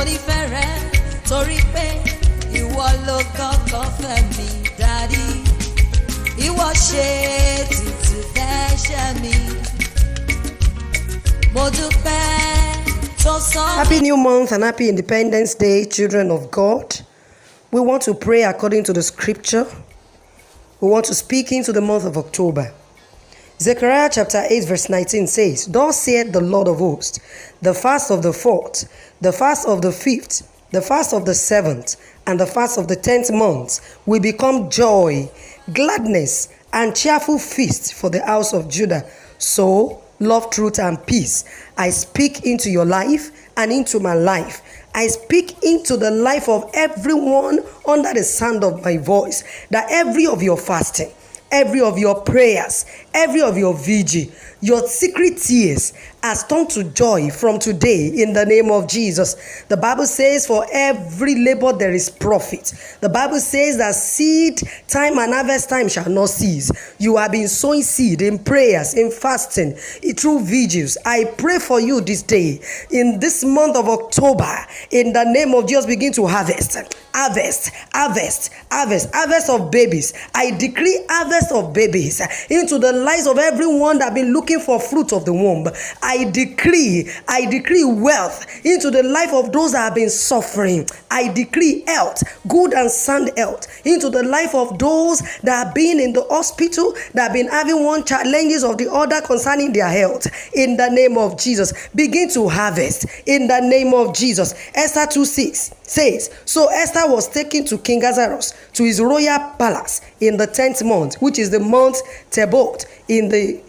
nífẹ̀ẹ́ rẹ torí pé ìwọ ló kọ́kọ́ fẹ́ mi Daddy. Ìwọ ṣe ètùtù fẹ́ṣẹ̀ mi. Mo dúpẹ́ tó sọ. Happy New Month and Happy Independence Day, children of God. We want to pray according to the scripture. We want to speak into the month of October. Zechariah chapter 8 verse 19 says, Thus saith the Lord of hosts, the fast of the 4th, the fast of the 5th, the fast of the 7th, and the fast of the 10th month will become joy, gladness, and cheerful feast for the house of Judah. So, love, truth, and peace. I speak into your life and into my life. I speak into the life of everyone under the sound of my voice, that every of your fasting, every of your prayers, every of your vigil, your secret tears has turned to joy from today in the name of Jesus. The Bible says for every labor there is profit. The Bible says that seed time and harvest time shall not cease. You have been sowing seed in prayers, in fasting, through vigils. I pray for you this day, in this month of October, in the name of Jesus, begin to harvest. Harvest, harvest, harvest, harvest of babies. I decree harvest of babies into the lives of everyone that have been looking for fruit of the womb. I decree wealth into the life of those that have been suffering. I decree health, good and sound health, into the life of those that have been in the hospital, that have been having one challenges of the other concerning their health. In the name of Jesus, begin to harvest in the name of Jesus. Esther 2:6 says, So Esther was taken to King Ahasuerus to his royal palace in the 10th month, which is the month Tebot, in the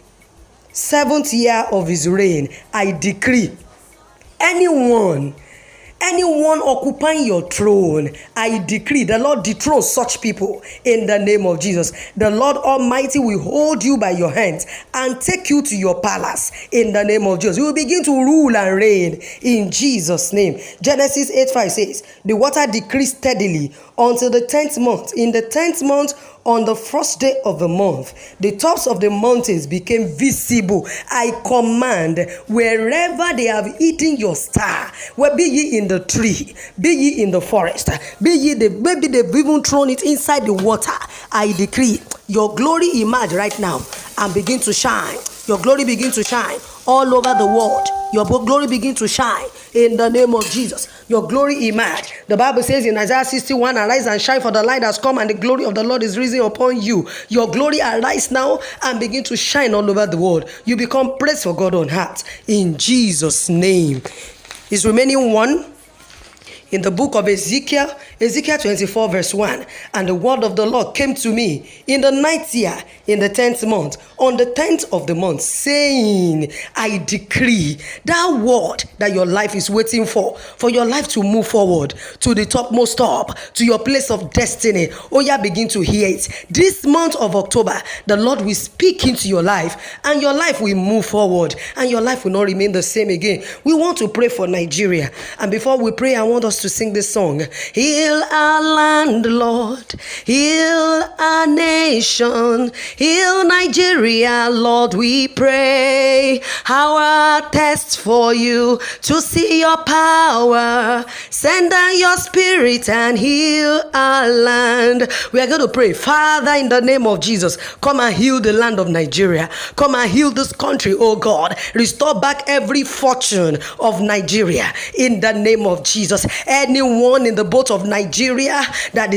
7th year of his reign. I decree anyone occupying your throne, I decree the Lord dethrone such people in the name of Jesus. The Lord Almighty will hold you by your hands and take you to your palace in the name of Jesus. You will begin to rule and reign in Jesus' name. Genesis 8:5 says, The water decreased steadily until the 10th month. In the 10th month, on the first day of the month, the tops of the mountains became visible. I command, wherever they have eaten your star, where be ye in the tree, be ye in the forest, maybe they've even thrown it inside the water. I decree your glory emerge right now and begin to shine. Your glory begin to shine all over the world. Your glory begin to shine in the name of Jesus. Your glory emerge. The Bible says in Isaiah 61, Arise and shine, for the light has come and the glory of the Lord is risen upon you. Your glory arise now and begin to shine all over the world. You become praise for God on earth in Jesus' name. Is remaining one in the book of Ezekiel 24 verse 1. And the word of the Lord came to me in the 9th year, in the 10th month, on the 10th of the month, saying, I decree that word that your life is waiting for your life to move forward to the topmost top, to your place of destiny. Oh yeah, begin to hear it. This month of October, the Lord will speak into your life and your life will move forward and your life will not remain the same again. We want to pray for Nigeria. And before we pray, I want us to sing this song. Heal our land, Lord. Heal our nation. Heal Nigeria, Lord, we pray. Our test for you to see your power. Send down your spirit and heal our land. We are going to pray. Father, in the name of Jesus, come and heal the land of Nigeria. Come and heal this country, oh God. Restore back every fortune of Nigeria in the name of Jesus. Anyone in the boat of Nigeria that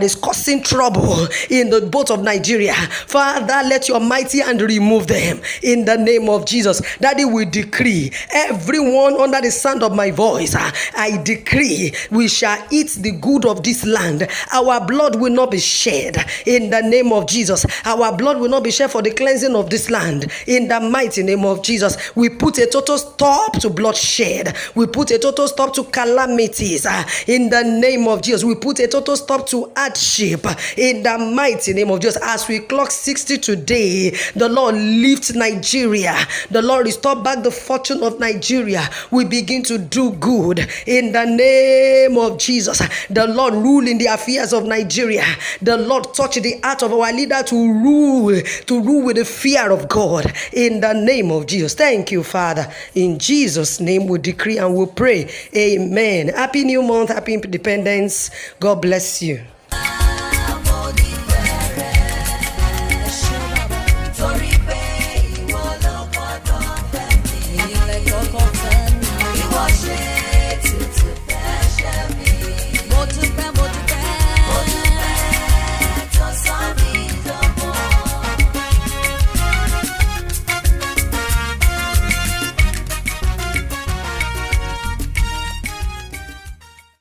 is causing trouble in the boat of Nigeria, Father, let your mighty hand remove them in the name of Jesus. Daddy, we decree everyone under the sound of my voice, I decree we shall eat the good of this land. Our blood will not be shed in the name of Jesus. Our blood will not be shed for the cleansing of this land in the mighty name of Jesus. We put a total stop to bloodshed. We put a total stop to calamities in the name of Jesus. We put a total stop to hardship in the mighty name of Jesus. As we clock 60 today, the Lord lift Nigeria Nigeria. The Lord restore back the fortune of Nigeria. We begin to do good in the name of Jesus. The Lord rule in the affairs of Nigeria. The Lord touch the heart of our leader to rule with the fear of God in the name of Jesus. Thank you, Father. In Jesus' name we decree and we pray. Amen. Happy new month. Happy Independence. God bless you.